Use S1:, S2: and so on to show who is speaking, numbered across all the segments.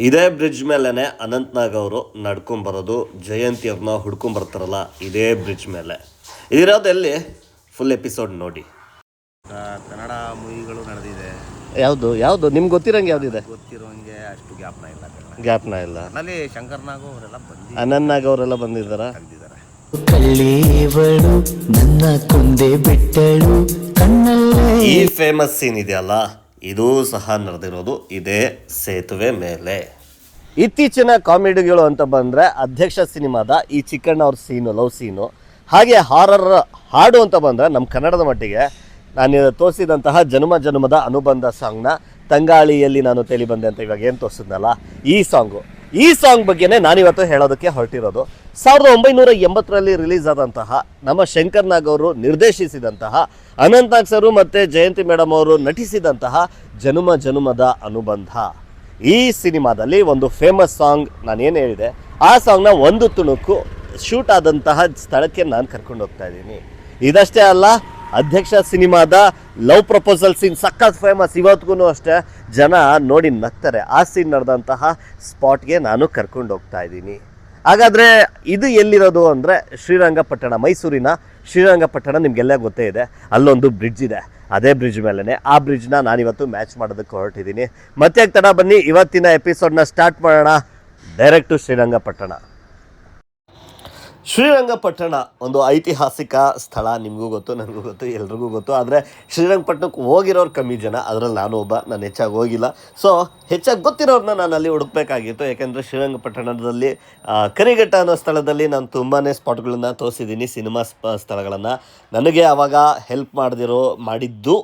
S1: ಇದೇ ಬ್ರಿಡ್ಜ್ ಮೇಲೇ ಅನಂತ್ನಾಗ್ ಅವರು ನಡ್ಕೊಂಬರೋದು, ಜಯಂತಿ ಅವ್ರನ್ನ ಹುಡ್ಕೊಂಬರ್ತಾರಲ್ಲ ಇದೇ ಬ್ರಿಡ್ಜ್ ಮೇಲೆ. ಇದಿರೋದೆಲ್ಲಿ ಫುಲ್ ಎಪಿಸೋಡ್ ನೋಡಿ.
S2: ಕನ್ನಡ ಮೂವಿಗಳು ನಡೆದಿದೆ.
S1: ಯಾವುದು ನಿಮ್ಗೆ ಗೊತ್ತಿರೋಂಗೆ ಯಾವುದಿದೆ?
S2: ಗೊತ್ತಿರೋಂಗೆ ಅಷ್ಟು
S1: ಗ್ಯಾಪ್ನ ಇಲ್ಲ.
S2: ಅಲ್ಲಿ ಶಂಕರ್ನಾಗ್ ಅವರೆಲ್ಲ
S1: ಅನಂತ್ನಾಗ್ ಅವರೆಲ್ಲ ಬಂದಿದ್ದಾರೆ.
S3: ನನ್ನ ಕೊಂದೆ ಬಿಟ್ಟಳು
S1: ಈ ಫೇಮಸ್ ಸೀನ್ ಇದೆಯಲ್ಲ, ಇದು ಸಹ ನಡೆದಿರೋದು ಇದೇ ಸೇತುವೆ ಮೇಲೆ. ಇತ್ತೀಚಿನ ಕಾಮಿಡಿಗಳು ಅಂತ ಬಂದರೆ ಅಧ್ಯಕ್ಷ ಸಿನಿಮಾದ ಈ ಚಿಕ್ಕಣ್ಣ ಅವ್ರ ಸೀನು, ಲವ್ ಸೀನು, ಹಾಗೆ ಹಾರರ್ ಹಾಡು ಅಂತ ಬಂದರೆ ನಮ್ಮ ಕನ್ನಡದ ಮಟ್ಟಿಗೆ ನಾನು ತೋರಿಸಿದಂತಹ ಜನ್ಮ ಜನ್ಮದ ಅನುಬಂಧ ಸಾಂಗ್ನ ತಂಗಾಳಿಯಲ್ಲಿ ನಾನು ತೇಲಿ ಬಂದೆ ಅಂತ ಇವಾಗ ಏನು ತೋರಿಸಿದ್ನಲ್ಲ ಈ ಸಾಂಗ್ ಬಗ್ಗೆನೇ ನಾನಿವತ್ತು ಹೇಳೋದಕ್ಕೆ ಹೊರಟಿರೋದು. 1980ರಲ್ಲಿ ರಿಲೀಸ್ ಆದಂತಹ ನಮ್ಮ ಶಂಕರ್ನಾಗ್ ಅವರು ನಿರ್ದೇಶಿಸಿದಂತಹ, ಅನಂತ್ನಾಗ್ ಸರು ಮತ್ತು ಜಯಂತಿ ಮೇಡಮ್ ಅವರು ನಟಿಸಿದಂತಹ ಜನುಮ ಜನುಮದ ಅನುಬಂಧ. ಈ ಸಿನಿಮಾದಲ್ಲಿ ಒಂದು ಫೇಮಸ್ ಸಾಂಗ್ ನಾನೇನು ಹೇಳಿದೆ, ಆ ಸಾಂಗ್ನ ಒಂದು ತುಣುಕು ಶೂಟ್ ಆದಂತಹ ಸ್ಥಳಕ್ಕೆ ನಾನು ಕರ್ಕೊಂಡು ಹೋಗ್ತಾ ಇದ್ದೀನಿ. ಇದಷ್ಟೇ ಅಲ್ಲ, ಅಧ್ಯಕ್ಷ ಸಿನಿಮಾದ ಲವ್ ಪ್ರಪೋಸಲ್ ಸೀನ್ ಸಖತ್ ಫೇಮಸ್, ಇವತ್ತಿಗೂ ಅಷ್ಟೇ ಜನ ನೋಡಿ ನಗ್ತಾರೆ. ಆ ಸೀನ್ ನಡೆದಂತಹ ಸ್ಪಾಟ್ಗೆ ನಾನು ಕರ್ಕೊಂಡು ಹೋಗ್ತಾ ಇದ್ದೀನಿ. ಹಾಗಾದರೆ ಇದು ಎಲ್ಲಿರೋದು ಅಂದರೆ ಶ್ರೀರಂಗಪಟ್ಟಣ, ಮೈಸೂರಿನ ಶ್ರೀರಂಗಪಟ್ಟಣ. ನಿಮಗೆಲ್ಲ ಗೊತ್ತೇ ಇದೆ, ಅಲ್ಲೊಂದು ಬ್ರಿಡ್ಜ್ ಇದೆ. ಅದೇ ಬ್ರಿಡ್ಜ್ ಮೇಲೇ ಆ ಬ್ರಿಡ್ಜ್ನ ನಾನಿವತ್ತು ಮ್ಯಾಚ್ ಮಾಡೋದಕ್ಕೆ ಹೊರಟಿದ್ದೀನಿ. ಮತ್ತೆ ತಡ ಬನ್ನಿ, ಇವತ್ತಿನ ಎಪಿಸೋಡ್ನ ಸ್ಟಾರ್ಟ್ ಮಾಡೋಣ. ಡೈರೆಕ್ಟು ಶ್ರೀರಂಗಪಟ್ಟಣ. ಶ್ರೀರಂಗಪಟ್ಟಣ ಒಂದು ಐತಿಹಾಸಿಕ ಸ್ಥಳ. ನಿಮಗೂ ಗೊತ್ತು, ನನಗೂ ಗೊತ್ತು, ಎಲ್ರಿಗೂ ಗೊತ್ತು. ಆದರೆ ಶ್ರೀರಂಗಪಟ್ಟಣಕ್ಕೆ ಹೋಗಿರೋರು ಕಮ್ಮಿ ಜನ, ಅದರಲ್ಲಿ ನಾನು ಒಬ್ಬ. ನಾನು ಹೆಚ್ಚಾಗಿ ಹೋಗಿಲ್ಲ. ಸೊ ಹೆಚ್ಚಾಗಿ ಗೊತ್ತಿರೋರನ್ನ ನಾನು ಅಲ್ಲಿ ಹುಡುಕಬೇಕಾಗಿತ್ತು. ಯಾಕೆಂದರೆ ಶ್ರೀರಂಗಪಟ್ಟಣದಲ್ಲಿ ಕರಿಘಟ್ಟ ಅನ್ನೋ ಸ್ಥಳದಲ್ಲಿ ನಾನು ತುಂಬಾ ಸ್ಪಾಟ್ಗಳನ್ನು ತೋರಿಸಿದ್ದೀನಿ, ಸಿನಿಮಾ ಸ್ಥಳಗಳನ್ನು. ನನಗೆ ಆವಾಗ ಹೆಲ್ಪ್ ಮಾಡಿದ್ದು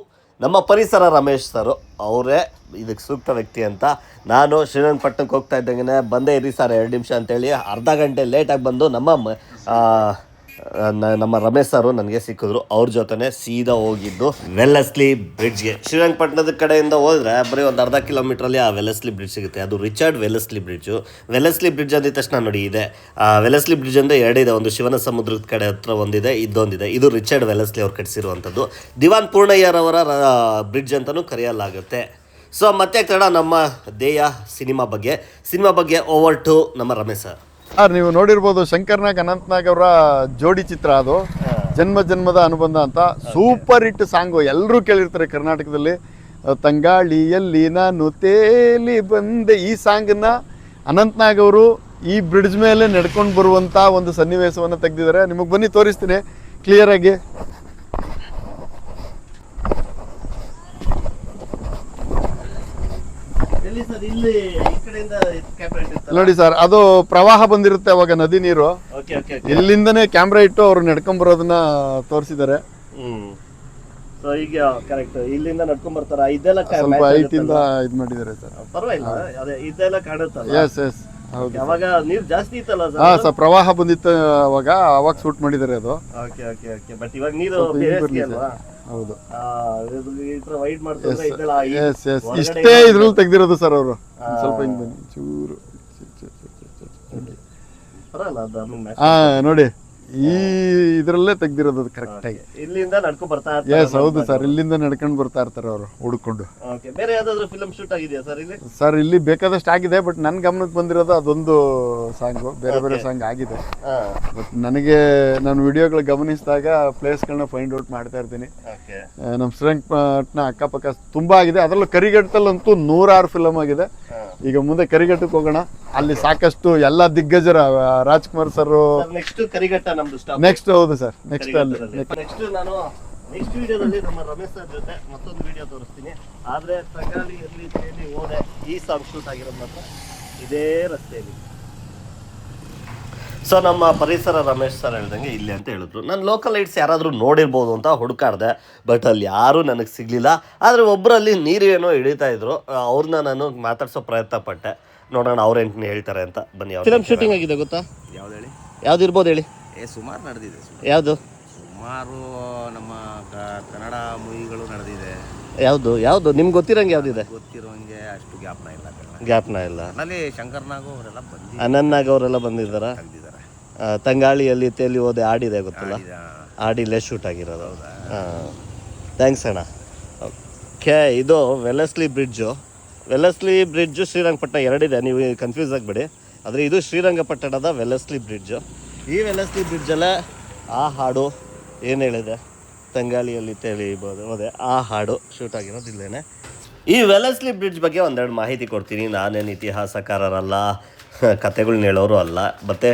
S1: ನಮ್ಮ ಪರಿಸರ ರಮೇಶ್ ಸರು. ಅವರೇ ಇದಕ್ಕೆ ಸೂಕ್ತ ವ್ಯಕ್ತಿ ಅಂತ. ನಾನು ಶ್ರೀರಂಗಪಟ್ಟಣಕ್ಕೆ ಹೋಗ್ತಾ ಇದ್ದಂಗೆ ಬಂದೇ ಇರಿ ಸರ್ 2 ನಿಮಿಷ ಅಂತೇಳಿ ಅರ್ಧ ಗಂಟೆ ಲೇಟಾಗಿ ಬಂದು ನಮ್ಮ ರಮೇಶ್ ಸರು ನನಗೆ ಸಿಕ್ಕಿದ್ರು. ಅವ್ರ ಜೊತೆ ಸೀದಾ ಹೋಗಿದ್ದು ವೆಲ್ಲೆಸ್ಲಿ ಬ್ರಿಡ್ಜ್ಗೆ. ಶ್ರೀರಂಗಪಟ್ಟಣದ ಕಡೆಯಿಂದ ಹೋದರೆ ಬರೀ ಒಂದು ಅರ್ಧ ಕಿಲೋಮೀಟ್ರಲ್ಲಿ ಆ ವೆಲ್ಲೆಸ್ಲಿ ಬ್ರಿಡ್ಜ್ ಸಿಗುತ್ತೆ. ಅದು Richard Wellesley bridge. Wellesley bridge ಅಂದಿದ ತಕ್ಷಣ ನೋಡಿ ಇದೆ, ವೆಲ್ಲೆಸ್ಲಿ ಬ್ರಿಡ್ಜ್ ಅಂದರೆ 2 ಇದೆ. ಒಂದು ಶಿವನ ಸಮುದ್ರದ ಕಡೆ ಹತ್ರ ಒಂದಿದೆ, ಇದೊಂದಿದೆ. ಇದು ರಿಚರ್ಡ್ ವೆಲ್ಲೆಸ್ಲಿ ಅವ್ರು ಕಟ್ಟಿಸಿರುವಂಥದ್ದು. ದಿವಾನ್ ಪೂರ್ಣಯ್ಯರವರ ಬ್ರಿಡ್ಜ್ ಅಂತಲೂ ಕರೆಯಲಾಗುತ್ತೆ. ಸೊ ಮತ್ತೆ ತಡ ನಮ್ಮ ದೇಯ ಸಿನಿಮಾ ಬಗ್ಗೆ ಓವರ್ ಟು ನಮ್ಮ ರಮೇಶ್ ಸರ್.
S4: ನೀವು ನೋಡಿರ್ಬೋದು, ಶಂಕರ್ನಾಗ್ ಅನಂತ್ನಾಗ್ ಅವರ ಜೋಡಿ ಚಿತ್ರ ಅದು, ಜನ್ಮ ಜನ್ಮದ ಅನುಬಂಧ ಅಂತ. ಸೂಪರ್ ಹಿಟ್ ಸಾಂಗು, ಎಲ್ಲರೂ ಕೇಳಿರ್ತಾರೆ ಕರ್ನಾಟಕದಲ್ಲಿ. ತಂಗಾಳಿಯಲ್ಲಿ ನಾನು ತೇಲಿ ಬಂದೆ, ಈ ಸಾಂಗನ್ನ ಅನಂತ್ನಾಗ್ ಅವರು ಈ ಬ್ರಿಡ್ಜ್ ಮೇಲೆ ನಡ್ಕೊಂಡು ಬರುವಂಥ ಒಂದು ಸನ್ನಿವೇಶವನ್ನು ತೆಗೆದಿದ್ದಾರೆ. ನಿಮಗೆ ಬನ್ನಿ ತೋರಿಸ್ತೀನಿ ಕ್ಲಿಯರಾಗಿ. ನೋಡಿ ಸರ್, ಅದು ಪ್ರವಾಹ ಬಂದಿರುತ್ತೆ ಅವಾಗ, ನದಿ ನೀರು. ಇಲ್ಲಿಂದನೇ ಕ್ಯಾಮ್ರಾ ಇಟ್ಟು ಅವರು ನಡ್ಕೊಂಡ್ ಬರೋದನ್ನ ತೋರಿಸಿದ್ದಾರೆ.
S1: ಇಲ್ಲಿಂದ ನಡ್ಕೊಂಡ್ ಬರ್ತಾರ, ಇದೆಲ್ಲ
S4: ಸ್ವಲ್ಪ ಹೈಟ್ ಇಂದ ಇದು ಮಾಡಿದ್ದಾರೆ ಸರ್.
S1: ಪರವಾಗಿಲ್ಲ, ಇದೆಲ್ಲ ಕಾಣುತ್ತಲ್ಲ.
S4: ಎಸ್ ಎಸ್ ಹೌದು.
S1: ಅವಾಗ ನೀರು ಜಾಸ್ತಿ ಇತ್ತಲ್ಲ
S4: ಹಾ ಸರ್, ಪ್ರವಾಹ ಬಂದಿತ್ತು ಅವಾಗ ಶೂಟ್ ಮಾಡಿದ್ದಾರೆ ಅದು.
S1: ಬಟ್ ಇವಾಗ ನೀರು
S4: ಹೌದು.
S1: ಎಸ್
S4: ಎಸ್ ಇಷ್ಟೇ ಇದ್ರಲ್ಲಿ ತೆಗ್ದಿರೋದು ಸರ್ ಅವರು. ಸ್ವಲ್ಪ ಹಿಂಗ್ ಬನ್ನಿ ಚೂರು. ಹಾ ನೋಡಿ, ಈ ಇದರಲ್ಲೇ ತೆಗ್ದಿರೋದು ಕರೆಕ್ಟ್ ಆಗಿ.
S1: ಇಲ್ಲಿಂದ ನಡ್ಕೊಂಡು ಬರ್ತಾ ಇರ್ತಾರೆ.
S4: ಎಸ್ ಹೌದು ಸರ್, ಇಲ್ಲಿಂದ ನಡ್ಕೊಂಡು ಬರ್ತಾ ಇರ್ತಾರೆ ಅವರು ಹುಡುಕೊಂಡು.
S1: ಬೇರೆ ಯಾವ್ದಾದ್ರು ಫಿಲ್ಮ್ ಶೂಟ್ ಆಗಿದೆಯಾ ಸರ್ ಇಲ್ಲಿ?
S4: ಸರ್ ಇಲ್ಲಿ ಬೇಕಾದಷ್ಟು ಆಗಿದೆ, ಬಟ್ ನನ್ನ ಗಮನಕ್ಕೆ ಬಂದಿರೋದು ಅದೊಂದು ಸಾಂಗು. ಬೇರೆ ಸಾಂಗ್ ಆಗಿದೆ, ಬಟ್ ನನಗೆ ನಾನು ವಿಡಿಯೋಗಳು ಗಮನಿಸಿದಾಗ ಪ್ಲೇಸ್ಗಳನ್ನ ಫೈಂಡ್ ಔಟ್ ಮಾಡ್ತಾ ಇರ್ತೀನಿ. ನಮ್ಮ ಶ್ರೀರಂಗಪಟ್ಟಣ ಅಕ್ಕಪಕ್ಕ ತುಂಬಾ ಆಗಿದೆ. ಅದರಲ್ಲೂ ಕರಿಘಟ್ಟಲ್ಲಂತೂ 106 ಫಿಲಮ್ ಆಗಿದೆ. ಈಗ ಮುಂದೆ ಕರಿಘಟ್ಟಕ್ಕೆ ಹೋಗೋಣ. ಅಲ್ಲಿ ಸಾಕಷ್ಟು ಎಲ್ಲ ದಿಗ್ಗಜರ, ರಾಜ್ಕುಮಾರ್ ಸರ್
S1: ನೆಕ್ಸ್ಟ್ ಕರಿಘಟ್ಟ ನಮ್ದು ಸ್ಟಾಪ್.
S4: ನೆಕ್ಸ್ಟ್ ಹೌದು ಸರ್, ನೆಕ್ಸ್ಟ್ ಅಲ್ಲಿ
S1: ನಾನು ನೆಕ್ಸ್ಟ್ ವಿಡಿಯೋದಲ್ಲಿ ನಮ್ಮ ರಮೇಶ್ ಸರ್ ಜೊತೆ ಮತ್ತೊಂದು ವಿಡಿಯೋ ತೋರಿಸ್ತೀನಿ. ಆದ್ರೆ ತಂಗಾಳಿಯಲ್ಲಿ ಹೋದೆ, ಈ ಸಾಂಗ್ ಶೂಟ್ ಆಗಿರೋದು ಮಾತ್ರ ಇದೇ ರಸ್ತೆಯಲ್ಲಿ. ಸೊ ನಮ್ಮ ಪರಿಸರ ರಮೇಶ್ ಸರ್ ಹೇಳ್ದಂಗೆ ಇಲ್ಲಿ ಅಂತ ಹೇಳಿದ್ರು. ನಾನು ಲೋಕಲ್ ಲೈಟ್ಸ್ ಯಾರಾದರೂ ನೋಡಿರ್ಬೋದು ಅಂತ ಹುಡುಕಾಡ್ದೆ, ಬಟ್ ಅಲ್ಲಿ ಯಾರೂ ನನಗೆ ಸಿಗಲಿಲ್ಲ. ಆದರೆ ಒಬ್ಬರಲ್ಲಿ ನೀರು ಏನೋ ಹಿಡಿತಾ ಇದ್ರು, ಅವ್ರನ್ನ ನಾನು ಮಾತಾಡ್ಸೋ ಪ್ರಯತ್ನ ಪಟ್ಟೆ. ನೋಡೋಣ ಅವ್ರೇನು ಹೇಳ್ತಾರೆ ಅಂತ. ಬನ್ನಿ. ಫಿಲಮ್ ಶೂಟಿಂಗ್ ಆಗಿದೆ ಗೊತ್ತಾ?
S2: ಯಾವ್ದು ಹೇಳಿ?
S1: ಯಾವ್ದು ಇರ್ಬೋದು ಹೇಳಿ?
S2: ಸುಮಾರು ನಡೆದಿದೆ.
S1: ಯಾವುದು?
S2: ಸುಮಾರು ನಮ್ಮ ಕನ್ನಡ ಮೂವಿಗಳು ನಡೆದಿದೆ.
S1: ಯಾವುದು ನಿಮ್ಗೆ ಗೊತ್ತಿರೋಂಗೆ ಯಾವುದಿದೆ?
S2: ಗೊತ್ತಿರೋಂಗೆ ಅಷ್ಟು
S1: ಗ್ಯಾಪ್ನ ಇಲ್ಲ.
S2: ಅಲ್ಲಿ ಶಂಕರ್ನಾಗ್ ಅವರೆಲ್ಲ
S1: ಅನಂತ್ನಾಗ್ ಅವರೆಲ್ಲ ಬಂದಿದ್ದಾರೆ. ತಂಗಾಳಿಯಲ್ಲಿ ತೇಲಿ ಹೋದೆ ಆಡಿದೆ ಗೊತ್ತಲ್ಲ, ಆಡಿಲ್ಲೇ ಶೂಟ್ ಆಗಿರೋದು. ಥ್ಯಾಂಕ್ಸ್ ಅಣ್ಣ. ಓಕೆ, ಇದು Wellesley bridge. Wellesley bridge Srirangapatna ಎರಡಿದೆ, ನೀವು ಕನ್ಫ್ಯೂಸ್ ಆಗಬೇಡಿ. ಆದರೆ ಇದು ಶ್ರೀರಂಗಪಟ್ಟಣದ ವೆಲ್ಲಸ್ಲಿ ಬ್ರಿಡ್ಜು. ಈ ವೆಲ್ಲಸ್ಲಿ ಬ್ರಿಡ್ಜಲ್ಲೇ ಆ ಹಾಡು ಏನು ಹೇಳಿದೆ, ತಂಗಾಳಿಯಲ್ಲಿ ತಿಳಿಬೋದು ಅದೇ ಆ ಹಾಡು ಶೂಟ್ ಆಗಿರೋದು ಇಲ್ಲೇನೆ. ಈ ವೆಲ್ಲಸ್ಲಿ ಬ್ರಿಡ್ಜ್ ಬಗ್ಗೆ ಒಂದೆರಡು ಮಾಹಿತಿ ಕೊಡ್ತೀನಿ. ನಾನೇನು ಇತಿಹಾಸಕಾರರಲ್ಲ, ಕತೆಗಳ್ನ ಹೇಳೋರು ಅಲ್ಲ, ಮತ್ತು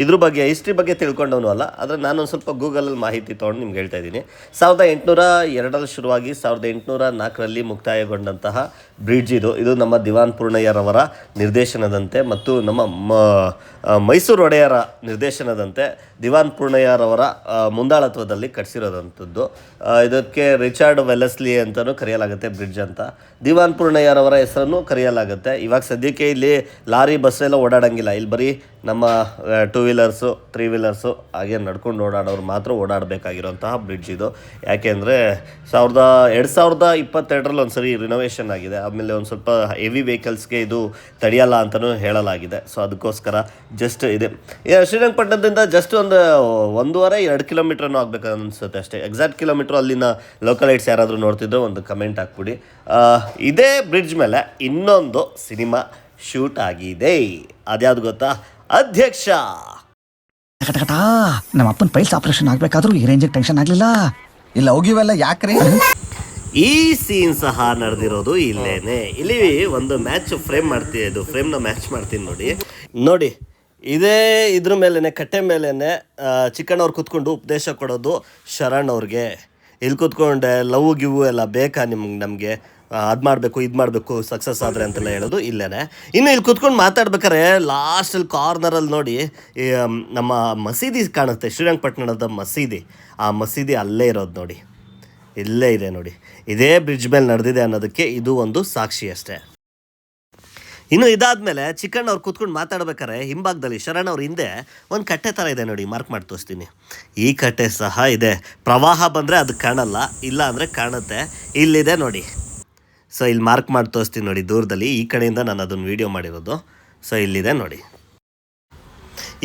S1: ಇದ್ರ ಬಗ್ಗೆ ಹಿಸ್ಟ್ರಿ ಬಗ್ಗೆ ತಿಳ್ಕೊಂಡವನು ಅಲ್ಲ. ಆದರೆ ನಾನೊಂದು ಸ್ವಲ್ಪ ಗೂಗಲಲ್ಲಿ ಮಾಹಿತಿ ತೊಗೊಂಡು ನಿಮ್ಗೆ ಹೇಳ್ತಾ ಇದ್ದೀನಿ. 1802 ಶುರುವಾಗಿ 1804 ಮುಕ್ತಾಯಗೊಂಡಂತಹ ಬ್ರಿಡ್ಜ್ ಇದು ನಮ್ಮ ದಿವಾನ್ ಪೂರ್ಣಯ್ಯರವರ ನಿರ್ದೇಶನದಂತೆ ಮತ್ತು ನಮ್ಮ ಮೈಸೂರು ಒಡೆಯರ ನಿರ್ದೇಶನದಂತೆ ದಿವಾನ್ ಪೂರ್ಣಯ್ಯರವರ ಮುಂದಾಳತ್ವದಲ್ಲಿ ಕಟ್ಟಿಸಿರೋದಂಥದ್ದು. ಇದಕ್ಕೆ ರಿಚರ್ಡ್ ವೆಲ್ಲಸ್ಲಿ ಅಂತಲೂ ಕರೆಯಲಾಗುತ್ತೆ ಬ್ರಿಡ್ಜ್ ಅಂತ. ದಿವಾನ್ ಪೂರ್ಣಯ್ಯರವರ ಹೆಸರನ್ನು ಕರೆಯಲಾಗುತ್ತೆ. ಇವಾಗ ಸದ್ಯಕ್ಕೆ ಇಲ್ಲಿ ಲಾರಿ ಬಸ್ ಎಲ್ಲ ಓಡಾಡೋಂಗಿಲ್ಲ. ಇಲ್ಲಿ ಬರೀ ನಮ್ಮ 2 ವೀಲರ್ಸು 3 ವೀಲರ್ಸು ಹಾಗೆ ನಡ್ಕೊಂಡು ಓಡಾಡೋರು ಮಾತ್ರ ಓಡಾಡಬೇಕಾಗಿರೋಂತಹ ಬ್ರಿಡ್ಜ್ ಇದು. ಯಾಕೆಂದರೆ 2022 ಒಂದು ಸರಿ ರಿನೋವೇಷನ್ ಆಗಿದೆ. ಆಮೇಲೆ ಒಂದು ಸ್ವಲ್ಪ ಹೆವಿ ವೆಹಿಕಲ್ಸ್ಗೆ ಇದು ತಡೆಯಲ್ಲ ಅಂತಲೂ ಹೇಳಲಾಗಿದೆ. ಸೊ ಅದಕ್ಕೋಸ್ಕರ ಜಸ್ಟ್ ಇದೆ. ಶ್ರೀರಂಗಪಟ್ಟಣದಿಂದ ಜಸ್ಟ್ ಒಂದು 1.5-2 ಕಿಲೋಮೀಟ್ರನ್ನು ಆಗಬೇಕು ಅನಿಸುತ್ತೆ ಅಷ್ಟೇ. ಎಕ್ಸಾಕ್ಟ್ ಕಿಲೋಮೀಟ್ರ್ ಅಲ್ಲಿನ ಲೋಕಲೈಟ್ಸ್ ಯಾರಾದರೂ ನೋಡ್ತಿದ್ರು ಒಂದು ಕಮೆಂಟ್ ಹಾಕ್ಬಿಡಿ. ಇದೇ ಬ್ರಿಡ್ಜ್ ಮೇಲೆ ಇನ್ನೊಂದು ಸಿನಿಮಾ ಶೂಟ್ ಆಗಿದೆ. ಅದ್ಯಾವುದು ಗೊತ್ತಾ? ಅಧ್ಯಕ್ಷ.
S3: ನಮ್ಮ ಅಪ್ಪನ ಪೈಲ್ಸ್ ಆಪರೇಷನ್ ಆಗ್ಬೇಕಾದ್ರೂ ಈ ರೇಂಜಿಗೆ ಟೆನ್ಷನ್ ಆಗ್ಲಿಲ್ಲ. ಇಲ್ಲ ಹೋಗಿವೆಲ್ಲ ಯಾಕ್ರಿ?
S1: ಈ ಸೀನ್ ಸಹ ನಡೆದಿರೋದು ಇಲ್ಲೇನೆ. ಇಲ್ಲಿ ಒಂದು ಮ್ಯಾಚ್ ಫ್ರೇಮ್ ಮಾಡ್ತೀನಿ, ಇದು ಫ್ರೇಮ್ನ ಮ್ಯಾಚ್ ಮಾಡ್ತೀನಿ ನೋಡಿ. ಇದ್ರ ಮೇಲೇ ಕಟ್ಟೆ ಮೇಲೇ ಚಿಕ್ಕಣ್ಣವ್ರು ಕೂತ್ಕೊಂಡು ಉಪದೇಶ ಕೊಡೋದು ಶರಣ್ ಅವ್ರಿಗೆ. ಇಲ್ಲಿ ಕೂತ್ಕೊಂಡೆ ಲವ್ ಗಿವ್ ಎಲ್ಲ ಬೇಕಾ ನಮಗೆ ಅದು ಮಾಡಬೇಕು ಇದು ಮಾಡಬೇಕು ಸಕ್ಸಸ್ ಆದರೆ ಅಂತೆಲ್ಲ ಹೇಳೋದು ಇಲ್ಲೇನೆ. ಇನ್ನು ಇಲ್ಲಿ ಕೂತ್ಕೊಂಡು ಮಾತಾಡ್ಬೇಕಾರೆ ಲಾಸ್ಟಲ್ಲಿ ಕಾರ್ನರಲ್ಲಿ ನೋಡಿ ನಮ್ಮ ಮಸೀದಿ ಕಾಣುತ್ತೆ, ಶ್ರೀರಂಗಪಟ್ಟಣದ ಮಸೀದಿ. ಆ ಮಸೀದಿ ಅಲ್ಲೇ ಇರೋದು ನೋಡಿ, ಇಲ್ಲೇ ಇದೆ ನೋಡಿ. ಇದೇ ಬ್ರಿಡ್ಜ್ ಮೇಲೆ ನಡೆದಿದೆ ಅನ್ನೋದಕ್ಕೆ ಇದು ಒಂದು ಸಾಕ್ಷಿ ಅಷ್ಟೇ. ಇನ್ನು ಇದಾದಮೇಲೆ ಚಿಕ್ಕಣ್ಣವ್ರು ಕೂತ್ಕೊಂಡು ಮಾತಾಡ್ಬೇಕಾರೆ ಹಿಂಭಾಗದಲ್ಲಿ ಶರಣ್ ಅವ್ರ ಹಿಂದೆ ಒಂದು ಕಟ್ಟೆ ಥರ ಇದೆ ನೋಡಿ, ಮಾರ್ಕ್ ಮಾಡಿ ತೋರಿಸ್ತೀನಿ. ಈ ಕಟ್ಟೆ ಸಹ ಇದೆ. ಪ್ರವಾಹ ಬಂದರೆ ಅದು ಕಾಣಲ್ಲ, ಇಲ್ಲ ಅಂದರೆ ಕಾಣುತ್ತೆ. ಇಲ್ಲಿದೆ ನೋಡಿ. ಸೊ ಇಲ್ಲಿ ಮಾರ್ಕ್ ಮಾಡಿ ತೋರಿಸ್ತೀನಿ ನೋಡಿ ದೂರದಲ್ಲಿ. ಈ ಕಡೆಯಿಂದ ನಾನು ಅದನ್ನು ವೀಡಿಯೋ ಮಾಡಿರೋದು. ಸೊ ಇಲ್ಲಿದೆ ನೋಡಿ.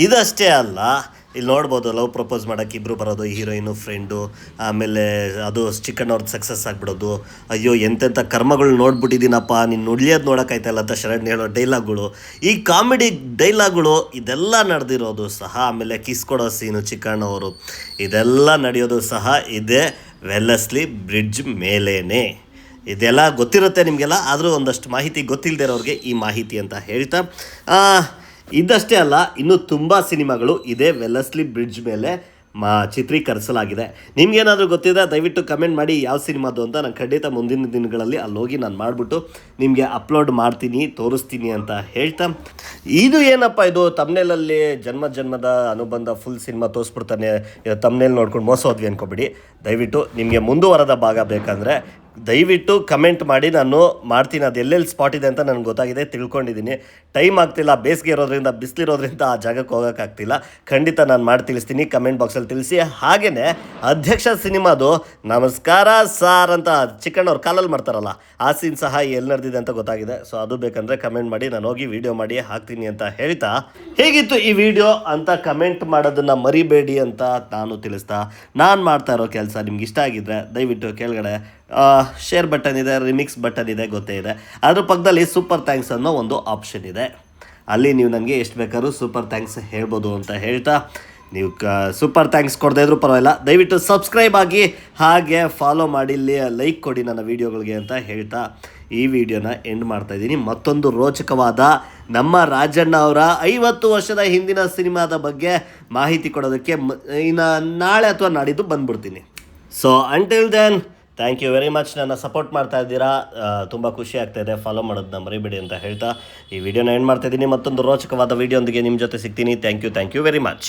S1: ಇದಷ್ಟೇ ಅಲ್ಲ, ಇಲ್ಲಿ ನೋಡ್ಬೋದು ಲವ್ ಪ್ರಪೋಸ್ ಮಾಡೋಕ್ಕೆ ಇಬ್ಬರು ಬರೋದು, ಹೀರೋಯಿನು ಫ್ರೆಂಡು. ಆಮೇಲೆ ಅದು ಚಿಕ್ಕಣ್ಣವ್ರದ್ದು ಸಕ್ಸಸ್ ಆಗಿಬಿಡೋದು. ಅಯ್ಯೋ ಎಂತೆಂಥ ಕರ್ಮಗಳು ನೋಡ್ಬಿಟ್ಟಿದ್ದೀನಪ್ಪ, ನೀನು ನುಡ್ಲಿಯೋದು ನೋಡೋಕ್ಕಾಯ್ತಲ್ಲ ಅಂತ ಶರಣ್ ಹೇಳೋ ಡೈಲಾಗ್ಗಳು, ಈ ಕಾಮಿಡಿ ಡೈಲಾಗ್ಗಳು ಇದೆಲ್ಲ ನಡೆದಿರೋದು ಸಹ. ಆಮೇಲೆ ಕಿಸ್ ಕೊಡೋ ಸೀನು ಚಿಕ್ಕಣ್ಣವರು, ಇದೆಲ್ಲ ನಡೆಯೋದು ಸಹ ಇದೇ ವೆಲ್ಲಸ್ಲಿ ಬ್ರಿಡ್ಜ್ ಮೇಲೇ. ಇದೆಲ್ಲ ಗೊತ್ತಿರುತ್ತೆ ನಿಮಗೆಲ್ಲ, ಆದರೂ ಒಂದಷ್ಟು ಮಾಹಿತಿ ಗೊತ್ತಿಲ್ಲದೆ ಇರೋರಿಗೆ ಈ ಮಾಹಿತಿ ಅಂತ ಹೇಳ್ತಾ, ಇದಷ್ಟೇ ಅಲ್ಲ ಇನ್ನೂ ತುಂಬ ಸಿನಿಮಾಗಳು ಇದೇ ವೆಲ್ಲಸ್ಲಿ ಬ್ರಿಡ್ಜ್ ಮೇಲೆ ಚಿತ್ರೀಕರಿಸಲಾಗಿದೆ. ನಿಮ್ಗೇನಾದರೂ ಗೊತ್ತಿದೆ ದಯವಿಟ್ಟು ಕಮೆಂಟ್ ಮಾಡಿ ಯಾವ ಸಿನಿಮಾದು ಅಂತ. ನಾನು ಖಂಡಿತ ಮುಂದಿನ ದಿನಗಳಲ್ಲಿ ಅಲ್ಲಿ ಹೋಗಿ ನಾನು ಮಾಡಿಬಿಟ್ಟು ನಿಮಗೆ ಅಪ್ಲೋಡ್ ಮಾಡ್ತೀನಿ, ತೋರಿಸ್ತೀನಿ ಅಂತ ಹೇಳ್ತಾ, ಇದು ಏನಪ್ಪ ಇದು ತಮ್ನೇಲಲ್ಲಿ ಜನ್ಮದ ಅನುಬಂಧ ಫುಲ್ ಸಿನಿಮಾ ತೋರಿಸ್ಬಿಡ್ತಾನೆ, ತಮ್ನೇಲ್ ನೋಡ್ಕೊಂಡು ಮೋಸ ಹೋದ್ವಿ ಅನ್ಕೋಬೇಡಿ. ದಯವಿಟ್ಟು ನಿಮಗೆ ಮುಂದುವರೆದ ಭಾಗ ಬೇಕಂದರೆ ದಯವಿಟ್ಟು ಕಮೆಂಟ್ ಮಾಡಿ, ನಾನು ಮಾಡ್ತೀನಿ. ಅದು ಎಲ್ಲೆಲ್ಲಿ ಸ್ಪಾಟ್ ಇದೆ ಅಂತ ನನಗೆ ಗೊತ್ತಾಗಿದೆ, ತಿಳ್ಕೊಂಡಿದ್ದೀನಿ. ಟೈಮ್ ಆಗ್ತಿಲ್ಲ, ಬೇಸಿಗೆ ಇರೋದ್ರಿಂದ ಬಿಸಿಲಿರೋದ್ರಿಂದ ಆ ಜಾಗಕ್ಕೆ ಹೋಗೋಕ್ಕಾಗ್ತಿಲ್ಲ. ಖಂಡಿತ ನಾನು ಮಾಡಿ ತಿಳಿಸ್ತೀನಿ, ಕಮೆಂಟ್ ಬಾಕ್ಸಲ್ಲಿ ತಿಳಿಸಿ. ಹಾಗೆಯೇ ಅಧ್ಯಕ್ಷ ಸಿನಿಮಾದು ನಮಸ್ಕಾರ ಸಾರ್ ಅಂತ ಚಿಕ್ಕಣ್ಣವ್ರು ಕಾಲಲ್ಲಿ ಮಾಡ್ತಾರಲ್ಲ, ಆ ಸೀನ್ ಸಹ ಎಲ್ಲಿ ನಡೆದಿದೆ ಅಂತ ಗೊತ್ತಾಗಿದೆ. ಸೊ ಅದು ಬೇಕಂದರೆ ಕಮೆಂಟ್ ಮಾಡಿ, ನಾನು ಹೋಗಿ ವಿಡಿಯೋ ಮಾಡಿ ಹಾಕ್ತೀನಿ ಅಂತ ಹೇಳ್ತಾ, ಹೇಗಿತ್ತು ಈ ವಿಡಿಯೋ ಅಂತ ಕಮೆಂಟ್ ಮಾಡೋದನ್ನು ಮರಿಬೇಡಿ ಅಂತ ನಾನು ತಿಳಿಸ್ತಾ, ನಾನು ಮಾಡ್ತಾ ಇರೋ ಕೆಲಸ ನಿಮ್ಗೆ ಇಷ್ಟ ಆಗಿದ್ದರೆ ದಯವಿಟ್ಟು ಕೆಳಗಡೆ ಶೇರ್ ಬಟನ್ ಇದೆ, ರಿಮಿಕ್ಸ್ ಬಟನ್ ಇದೆ, ಗೊತ್ತೇ ಇದೆ. ಅದ್ರ ಪಕ್ಕದಲ್ಲಿ ಸೂಪರ್ ಥ್ಯಾಂಕ್ಸ್ ಅನ್ನೋ ಒಂದು ಆಪ್ಷನ್ ಇದೆ. ಅಲ್ಲಿ ನೀವು ನನಗೆ ಎಷ್ಟು ಬೇಕಾದ್ರೂ ಸೂಪರ್ ಥ್ಯಾಂಕ್ಸ್ ಹೇಳ್ಬೋದು ಅಂತ ಹೇಳ್ತಾ, ನೀವು ಸೂಪರ್ ಥ್ಯಾಂಕ್ಸ್ ಕೊಡದೇ ಇದ್ರೂ ಪರವಾಗಿಲ್ಲ, ದಯವಿಟ್ಟು ಸಬ್ಸ್ಕ್ರೈಬ್ ಆಗಿ ಹಾಗೆ ಫಾಲೋ ಮಾಡಿ, ಲೈಕ್ ಕೊಡಿ ನನ್ನ ವೀಡಿಯೋಗಳಿಗೆ ಅಂತ ಹೇಳ್ತಾ ಈ ವಿಡಿಯೋನ ಎಂಡ್ ಮಾಡ್ತಾಯಿದ್ದೀನಿ. ಮತ್ತೊಂದು ರೋಚಕವಾದ ನಮ್ಮ ರಾಜಣ್ಣ ಅವರ 50 ವರ್ಷದ ಹಿಂದಿನ ಸಿನಿಮಾದ ಬಗ್ಗೆ ಮಾಹಿತಿ ಕೊಡೋದಕ್ಕೆ ಇನ್ನು ನಾಳೆ ಅಥವಾ ನಾಡಿದ್ದು ಬಂದ್ಬಿಡ್ತೀನಿ. So until then thank you very much. ನನ್ನ ಸಪೋರ್ಟ್ ಮಾಡ್ತಾ ಇದ್ದೀರಾ, ತುಂಬ ಖುಷಿ ಆಗ್ತಾಯಿದೆ. ಫಾಲೋ ಮಾಡೋದನ್ನ ಮರಿಬೇಡಿ ಅಂತ ಹೇಳ್ತಾ ಈ ವಿಡಿಯೋನ ಎಂಡ್ ಮಾಡ್ತಾಯಿದ್ದೀನಿ. ಮತ್ತೊಂದು ರೋಚಕವಾದ ವಿಡಿಯೋ ಒಂದಿಗೆ ನಿಮ್ಮ ಜೊತೆ ಸಿಗ್ತೀನಿ. Thank you very much.